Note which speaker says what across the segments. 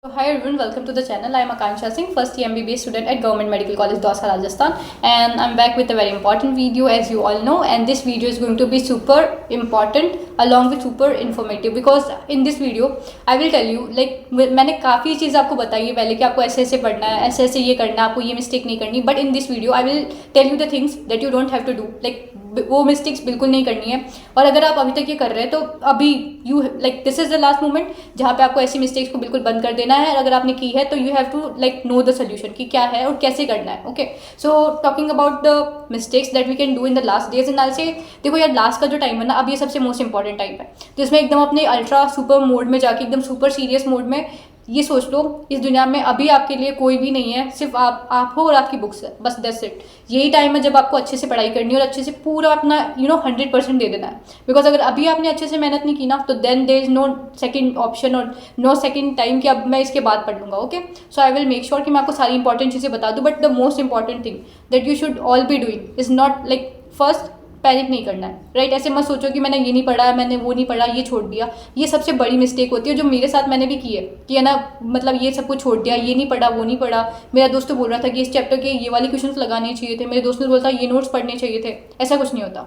Speaker 1: So hi everyone, welcome to the channel. I am Akansha Singh, first year MBBS student at Government Medical College, Dausa, Rajasthan, and I'm back with a very important video, as you all know. And this video is going to be super important along with super informative, because in this video I will tell you, like मैंने काफ़ी चीज़ आपको बताई है पहले कि आपको ऐसे ऐसे पढ़ना है, ऐसे ऐसे ये करना है, आपको ये मिस्टेक नहीं करनी. But in this video I will tell you the things that you don't have to do. Like वो मिस्टेक्स बिल्कुल नहीं करनी है. और अगर आप अभी तक ये कर रहे हैं तो अभी you like this is the last moment जहाँ पे आपको ऐसी मिस्टेक्स को बिल्कुल बंद कर देना है. अगर आपने की है तो you have to like know the solution कि क्या है और कैसे करना है. Okay, so talking about the mistakes that we can do in the last days and से देखो यार, लास्ट का जो टाइम है ना, अब ये सबसे मोस्ट इंपॉर्टेंट टाइम है जिसमें एकदम अपने अल्ट्रा सुपर मोड में जाके एकदम सुपर सीरियस मोड में ये सोच लो इस दुनिया में अभी आपके लिए कोई भी नहीं है, सिर्फ आप हो और आपकी बुक्स है, बस दैट्स इट. यही टाइम है जब आपको अच्छे से पढ़ाई करनी है और अच्छे से पूरा अपना 100% दे देना है. बिकॉज अगर अभी आपने अच्छे से मेहनत नहीं की ना, तो then there is no second option और नो सेकंड टाइम कि अब मैं इसके बाद पढ़ लूँगा. Okay, so I will make sure कि मैं आपको सारी इंपॉर्टेंट चीज़ें बता दूँ. But the most important thing that you should all be doing is not like first panic नहीं करना है. राइट, ऐसे मत सोचो कि मैंने ये नहीं पढ़ा, मैंने वो नहीं पढ़ा, ये छोड़ दिया. ये सबसे बड़ी मिस्टेक होती है जो मेरे साथ मैंने भी की है कि है ना, मतलब ये सब कुछ छोड़ दिया, ये नहीं पढ़ा, वो नहीं पढ़ा. मेरा दोस्त तो बोल रहा था कि इस चैप्टर के ये वाले क्वेश्चंस लगाने चाहिए थे, मेरे दोस्त ने बोला था ये नोट्स पढ़ने चाहिए थे. ऐसा कुछ नहीं होता.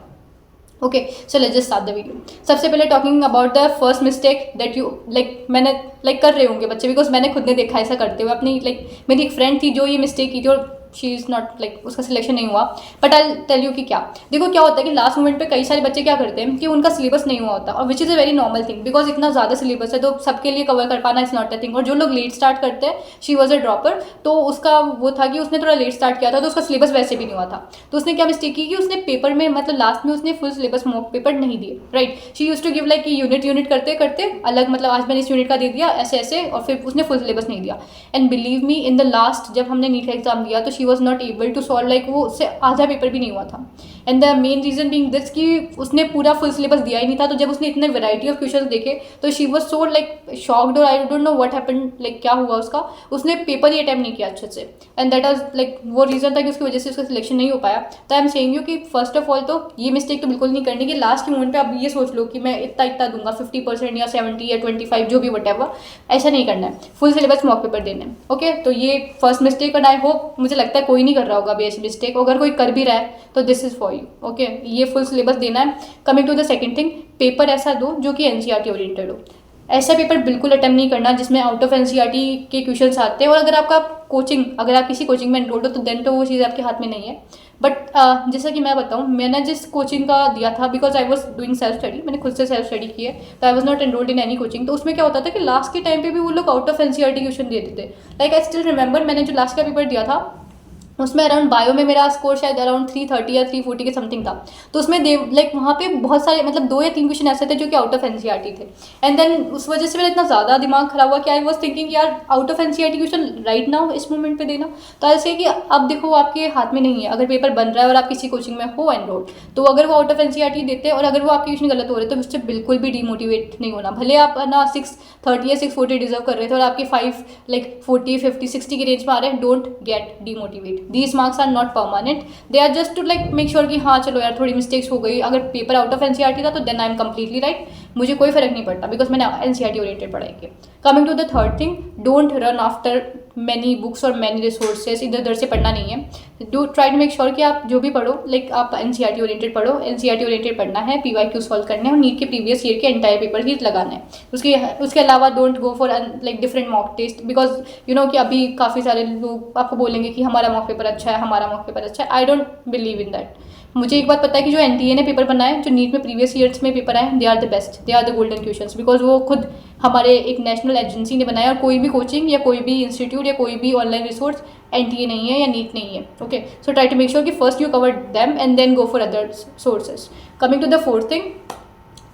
Speaker 1: Okay, so let's just start the video. सबसे पहले talking about the first mistake that you like मैंने लाइक कर रहे होंगे बच्चे, बिकॉज मैंने खुद ने देखा ऐसा करते हुए. अपनी लाइक मेरी एक फ्रेंड थी जो ये मिस्टेक की थी और शी इज़ नॉट लाइक उसका सिलेक्शन नहीं हुआ. बट आई टेल यू कि क्या देखो क्या होता है कि लास्ट मोमेंट पे कई सारे बच्चे क्या करते हैं कि उनका सिलेबस नहीं हुआ होता, और which is a very normal thing because इतना ज़्यादा सिलेबस है तो सबके लिए कवर कर पाना इज़ नॉट अ थिंग. और जो लोग लेट स्टार्ट करते हैं, शी वॉज अ ड्रॉपर, तो उसका वो था कि उसने थोड़ा लेट स्टार्ट किया था तो उसका सिलेबस वैसे भी नहीं हुआ था. तो उसने क्या मिस्टेक की कि उसने पेपर में मतलब लास्ट में उसने फुल सिलेबस मॉक पेपर नहीं दिए. Right, she use to give like unit करते करते अलग, मतलब आज मैंने इस यूनिट का दे दिया ऐसे ऐसे, और फिर उसने फुल सिलेबस नहीं दिया. And believe me, in the last जब हमने नीट का एग्जाम दिया तो she was not able to solve, like वो उससे आधा पेपर भी नहीं हुआ था. And the main reason being this कि उसने पूरा फुल सिलेबस दिया ही नहीं था. तो जब उसने इतने वैरायटी ऑफ क्वेश्चन देखे तो she was so like shocked, और I don't know what happened, like क्या हुआ उसका, उसने पेपर ही अटैम्प्ट नहीं किया अच्छे से. एंड दैट वाज लाइक वो रीजन था कि उसकी वजह से उसका सिलेक्शन नहीं हो पाया. तो आई एम सेइंग यू कि फर्स्ट ऑफ ऑल तो ये मिस्टेक तो बिल्कुल नहीं करनी कि लास्ट के मोमेंट पे आप ये सोच लो कि मैं इतना इतना दूंगा 50% या 70 या 25 जो भी वटेवर. ऐसा नहीं करना है, फुल सिलेबस मॉक पेपर देना है. ओके, तो ये फर्स्ट मिस्टेक, और आई होप, मुझे लगता है कोई नहीं कर रहा होगा अभी ऐसी मिस्टेक. अगर कोई कर भी रहा है तो this is for you. Okay, ये फुल सिलेबस देना है. Coming to the second thing, paper ऐसा दो जो कि एनसीईआरटी ओरिएंटेड हो. ऐसा पेपर बिल्कुल अटेम्प्ट नहीं करना जिसमें आउट ऑफ एनसीईआरटी के क्वेश्चंस आते हैं. और अगर आपका कोचिंग, अगर आप किसी कोचिंग में एनरोल्ड हो तो देन तो वो चीज़ आपके हाथ में नहीं है. बट जैसा कि मैं बताऊँ, मैंने जिस कोचिंग का दिया था, because I was doing self study, मैंने खुद से सेल्फ स्टडी की है, तो I was not enrolled in any coaching. तो उसमें क्या होता था कि लास्ट के टाइम पे भी वो लोग आउट ऑफ एनसीईआरटी क्वेश्चन दे देते. लाइक आई स्टिल रिमेंबर, मैंने जो लास्ट का पेपर दिया था उसमें अराउंड बायो में मेरा स्कोर शायद अराउंड 330 या 340 के समथिंग था. तो उसमें लाइक वहाँ पे बहुत सारे, मतलब 2 या 3 क्वेश्चन ऐसे थे जो कि आउट ऑफ एनसीईआरटी थे. एंड देन उस वजह से मेरा इतना ज़्यादा दिमाग खराब हुआ कि आई वॉज थिंकिंग यार out of NCERT question right now इस मोमेंट पे देना. तो ऐसे कि अब देखो आपके हाथ में नहीं है. अगर पेपर बन रहा है और आप किसी कोचिंग में हो एनरोल, तो अगर वो आउट ऑफ एनसीईआरटी देते हैं और अगर वो आपके क्वेश्चन गलत हो रहे तो उससे बिल्कुल भी डीमोटिवेट नहीं होना. भले आप ना 630 या 640 डिजर्व कर रहे थे और आपके 5 लाइक 40 50 60 की रेंज में आ रहे हैं, don't get demotivate. These marks are not permanent, they are just to like make sure कि हाँ चलो यार थोड़ी मिस्टेक्स हो गई. अगर पेपर आउट ऑफ एनसीईआरटी था तो then I am completely right, मुझे कोई फर्क नहीं पड़ता बिकॉज मैंने एनसीईआरटी ओरिएंटेड पढ़ाई की. Coming to the third thing, don't run after many books और मैनी रिसोर्सेज. इधर उधर से पढ़ना नहीं है. Do try to make sure कि आप जो भी पढ़ो, लाइक आप एनसीईआरटी ओरिएंटेड पढ़ो. एनसीईआरटी ओरिएंटेड पढ़ना है, पीवाईक्यू सॉल्व करने हैं और नीट के प्रीवियस ईयर के एंटायर पेपर ही लगाना है. उसके अलावा don't go for like different mock test, because you know कि अभी काफ़ी सारे लोग आपको बोलेंगे कि हमारा मॉक पेपर अच्छा है, हमारा मॉक पेपर अच्छा है. I don't believe in that. मुझे एक बात पता है कि जो एनटीए ने पेपर बनाए, जो नीट में प्रीवियस ईयर्स में पेपर आए, they are the best, they are the golden questions, because वो खुद हमारे एक नेशनल एजेंसी ने बनाया. और कोई भी कोचिंग या कोई भी इंस्टीट्यूट या कोई भी ऑनलाइन रिसोर्स एनटीए नहीं है या नीट नहीं है. Okay, so try to make sure कि first you cover them and then go for other sources. Coming to the fourth thing,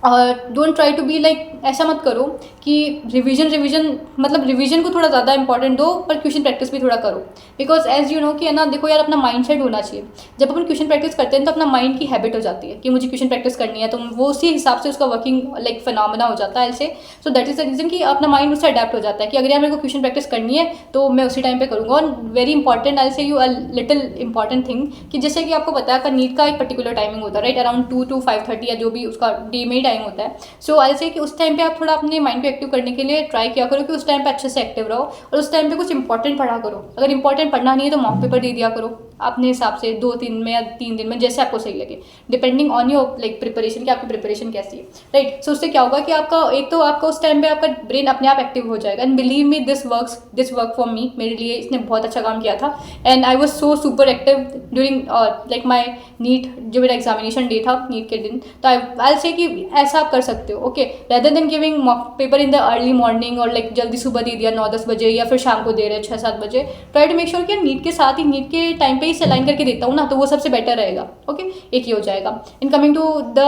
Speaker 1: don't try to be like, ऐसा मत करो कि रिवीजन मतलब रिवीजन को थोड़ा ज़्यादा इंपॉर्टेंट दो पर क्वेश्चन प्रैक्टिस भी थोड़ा करो. बिकॉज एज यू नो कि है ना, देखो यार अपना माइंड सेट होना चाहिए. जब अपन क्वेश्चन प्रैक्टिस करते हैं तो अपना माइंड की हैबिट हो जाती है कि मुझे क्वेश्चन प्रैक्टिस करनी है, तो वो उसी हिसाब से उसका वर्किंग लाइक फिनोमेना हो जाता है ऐसे. So that is the reason कि अपना माइंड उससे अडेप्ट हो जाता है कि अगर यार मेरे को क्वेश्चन प्रैक्टिस करनी है तो मैं उसी टाइम पे करूँगा. और वेरी इंपॉर्टेंट, आई से you a little important thing कि जैसे कि आपको पता है नीट का एक पर्टिकुलर टाइमिंग होता है राइट, अराउंड 2 to 5:30 या जो भी उसका डे में ही टाइम होता है। सो आई से कि उस टाइम पे आप थोड़ा अपने माइंड को एक्टिव करने के लिए ट्राई किया करो कि उस टाइम पे अच्छे से एक्टिव रहो, और उस टाइम पे कुछ इंपॉर्टेंट पढ़ा करो। अगर इंपॉर्टेंट पढ़ना नहीं है तो मॉक पेपर दे दिया करो अपने हिसाब से, 2-3 में या 3 दिन में, जैसे आपको सही लगे, depending on your like preparation, कि आपकी प्रिपरेशन कैसी है, राइट। सो उससे क्या होगा कि आपका एक तो आपका उस टाइम पे आपका ब्रेन अपने आप एक्टिव हो जाएगा। And believe me, this work for me, मेरे लिए इसने बहुत अच्छा काम किया था। And I was so super active during like my NEET, जो मेरा एग्जामिनेशन डे था नीट के दिन। तो आई से कि ऐसा आप कर सकते हो, okay, rather than giving mock paper in the early morning और लाइक जल्दी सुबह दे दिया 9-10 बजे, या फिर शाम को दे रहे 6-7 बजे। ट्राई टू मेक श्योर कि नीट के साथ ही, नीट के टाइम पे ही से अलाइन करके देता हूँ ना, तो वो सबसे बेटर रहेगा, ओके। एक ये हो जाएगा। In coming to the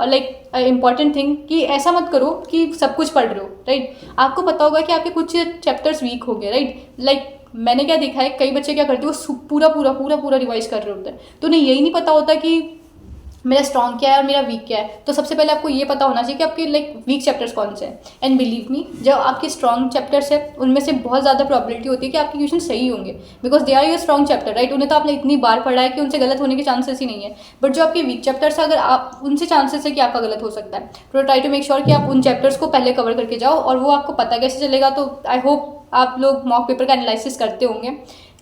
Speaker 1: like important thing, कि ऐसा मत करो कि सब कुछ पढ़ रहे हो, राइट। आपको पता होगा कि आपके कुछ चैप्टर्स वीक हो गए, राइट। लाइक मैंने क्या देखा है, कई बच्चे क्या करते हैं, वो पूरा रिवाइज कर रहे होते हैं, तो उन्हें यही नहीं पता होता कि मेरा स्ट्रॉन्ग क्या है और मेरा वीक क्या है। तो सबसे पहले आपको ये पता होना चाहिए कि आपके लाइक वीक चैप्टर्स कौन से हैं। एंड बिलीव मी, जब आपके स्ट्रॉन्ग चैप्टर्स है उनमें से बहुत ज़्यादा प्रॉबिलिटी होती है कि आपके क्वेश्चन सही होंगे, because they are your strong chapter, right. उन्हें तो आपने इतनी बार पढ़ा है कि उनसे गलत होने के चांसेस ही नहीं है। बट जो आपके वीक चैप्टर्स है, अगर आप उनसे चांसेस है कि आपका गलत हो सकता है, तो ट्राई टू मेक श्योर कि आप उन चैप्टर्स को पहले कवर करके जाओ। और वो आपको पता कैसे चलेगा, तो आई होप आप लोग मॉक पेपर का एनालिसिस करते होंगे।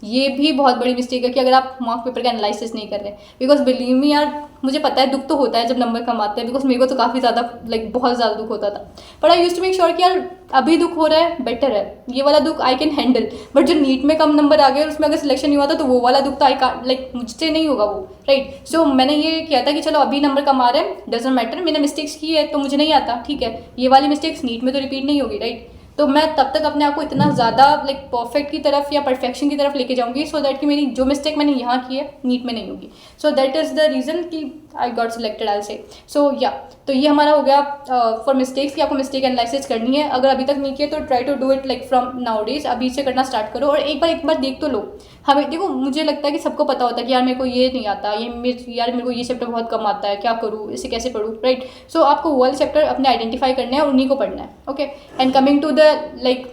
Speaker 1: ये भी बहुत बड़ी मिस्टेक है कि अगर आप मॉक पेपर का एनालिसिस नहीं कर रहे, बिकॉज बिलीव मी यार, मुझे पता है दुख तो होता है जब नंबर कम आते हैं, बिकॉज मेरे को तो काफ़ी ज़्यादा लाइक बहुत ज़्यादा दुख होता था। But I use to make sure कि यार अभी दुख हो रहा है, बेटर है, ये वाला दुख आई कैन हैंडल। बट जो नीट में कम नंबर आ गए और उसमें अगर सिलेक्शन नहीं हुआ था, तो वो वाला दुख तो आई का लाइक मुझसे नहीं होगा वो, राइट। सो मैंने ये किया था कि चलो अभी नंबर कम आ रहे हैं, डजंट मैटर, मैंने मिस्टेक्स की है तो मुझे नहीं आता, ठीक है, ये वाली मिस्टेक्स नीट में तो रिपीट नहीं होगी, राइट। तो मैं तब तक अपने आप को इतना ज़्यादा लाइक परफेक्ट की तरफ या परफेक्शन की तरफ लेके जाऊंगी, सो दैट कि मेरी जो मिस्टेक मैंने यहाँ की है नीट में नहीं होगी। So that is the reason कि आई गॉट सिलेक्टेड, आई से। सो या, तो ये हमारा हो गया फॉर मिस्टेक्स, कि आपको मिस्टेक एनालिसिस करनी है। अगर अभी तक नहीं किया तो try to do it like from now days, अभी से करना स्टार्ट करो। और एक बार देख तो लो। हमें देखो, मुझे लगता है कि सबको पता होता है कि यार मेरे को ये नहीं आता, यार मेरे को ये चैप्टर बहुत कम आता है, क्या करूँ, इसे कैसे पढ़ूँ, राइट। सो आपको वो वाले चैप्टर अपने आइडेंटिफाई करने हैं और उन्हीं को पढ़ना है, okay. And coming to the like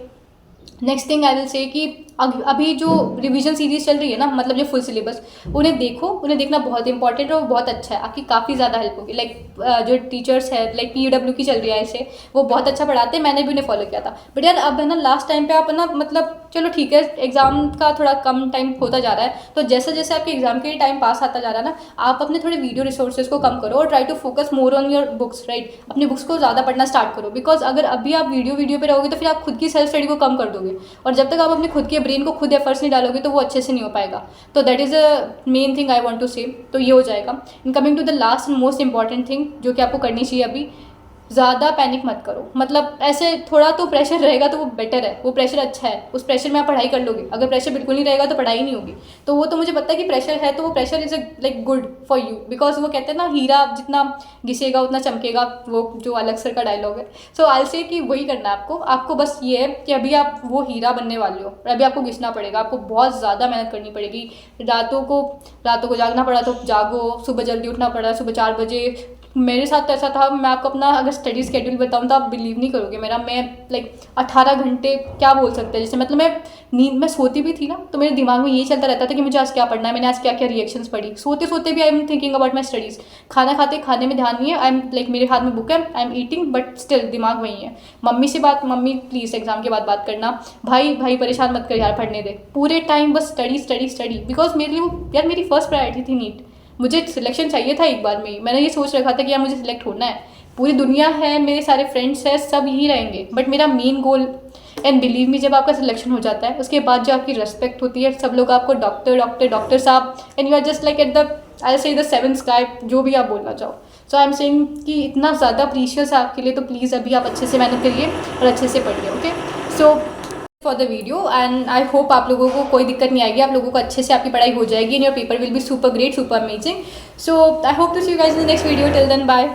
Speaker 1: next thing I will say कि अभी जो रिवीजन सीरीज चल रही है ना, मतलब जो फुल सिलेबस, उन्हें देखो, उन्हें देखना बहुत इंपॉर्टेंट है और बहुत अच्छा है, आपकी काफ़ी ज़्यादा हेल्प होगी। लाइक जो टीचर्स है, लाइक PW की चल रही है ऐसे, वो बहुत अच्छा पढ़ाते हैं, मैंने भी उन्हें फॉलो किया था। बट यार अब है ना, लास्ट टाइम पे आप है ना, मतलब चलो ठीक है, एग्जाम का थोड़ा कम टाइम होता जा रहा है, तो जैसे जैसे आपके एग्जाम के टाइम पास आता जा रहा है ना, आप अपने थोड़े वीडियो रिसोर्सेज को कम करो और try to focus more on your books, right. अपनी बुक्स को ज़्यादा पढ़ना स्टार्ट करो, बिकॉज अगर अभी आप वीडियो पे रहोगे तो फिर आप खुद की सेल्फ स्टडी को कम कर दोगे, और जब तक आप अपने खुद के ब्रेन को खुद एफर्ट्स नहीं डालोगे तो वो अच्छे से नहीं हो पाएगा। तो that is a main thing I want to say. तो ये हो जाएगा। In coming to the last and most important thing जो कि आपको करनी चाहिए अभी, ज़्यादा पैनिक मत करो। मतलब ऐसे थोड़ा तो प्रेशर रहेगा तो वो बेटर है, वो प्रेशर अच्छा है, उस प्रेशर में आप पढ़ाई कर लोगे। अगर प्रेशर बिल्कुल नहीं रहेगा तो पढ़ाई नहीं होगी। तो वो तो मुझे पता है कि प्रेशर है, तो वो pressure is like good for you, because वो कहते हैं ना, हीरा जितना घिसेगा उतना चमकेगा, वो जो अलग सर का डायलॉग है। सो आई से कि वही करना है आपको बस ये है कि अभी आप वो हीरा बनने वाले हो और अभी आपको घिसना पड़ेगा, आपको बहुत ज़्यादा मेहनत करनी पड़ेगी। रातों को जागना पड़ा तो जागो, सुबह जल्दी उठना पड़ा, सुबह 4 बजे। मेरे साथ तो ऐसा था, मैं आपको अपना अगर स्टडी स्केड्यूल बताऊँ तो आप बिलीव नहीं करोगे मेरा। मैं लाइक 18 घंटे क्या बोल सकते हैं, जैसे मतलब मैं नींद में सोती भी थी ना, तो मेरे दिमाग में ये चलता रहता था कि मुझे आज क्या पढ़ना है, मैंने आज क्या क्या रिएक्शंस पढ़ी। सोते सोते भी I am thinking about my studies. खाने में ध्यान नहीं है, आई एम लाइक मेरे हाथ में बुक है, I am eating, but still दिमाग वही है। मम्मी प्लीज़ एग्जाम के बाद बात करना, भाई परेशान मत कर यार, पढ़ने दे। पूरे टाइम बस स्टडी, बिकॉज मेरे लिए वो यार मेरी फर्स्ट प्रायोरिटी थी नीट। मुझे सिलेक्शन चाहिए था एक बार में ही, मैंने ये सोच रखा था कि यार मुझे सिलेक्ट होना है। पूरी दुनिया है, मेरे सारे फ्रेंड्स हैं, सब यही रहेंगे, बट मेरा मेन गोल। एंड बिलीव मी, जब आपका सिलेक्शन हो जाता है उसके बाद जो आपकी रेस्पेक्ट होती है, सब लोग आपको डॉक्टर साहब, and you are just like at the I say the 7th sky, जो भी आप बोलना चाहो। सो आई एम सेइंग कि इतना ज़्यादा प्रीशियस है आपके लिए, तो प्लीज़ अभी आप अच्छे से मेहनत करिए और अच्छे से पढ़िए, okay. So for the video and I hope आप लोगों को कोई दिक्कत नहीं आएगी, आप लोगों को अच्छे से आपकी पढ़ाई हो जाएगी and your paper will be super great, super amazing. So I hope to see you guys in the next video, till then bye.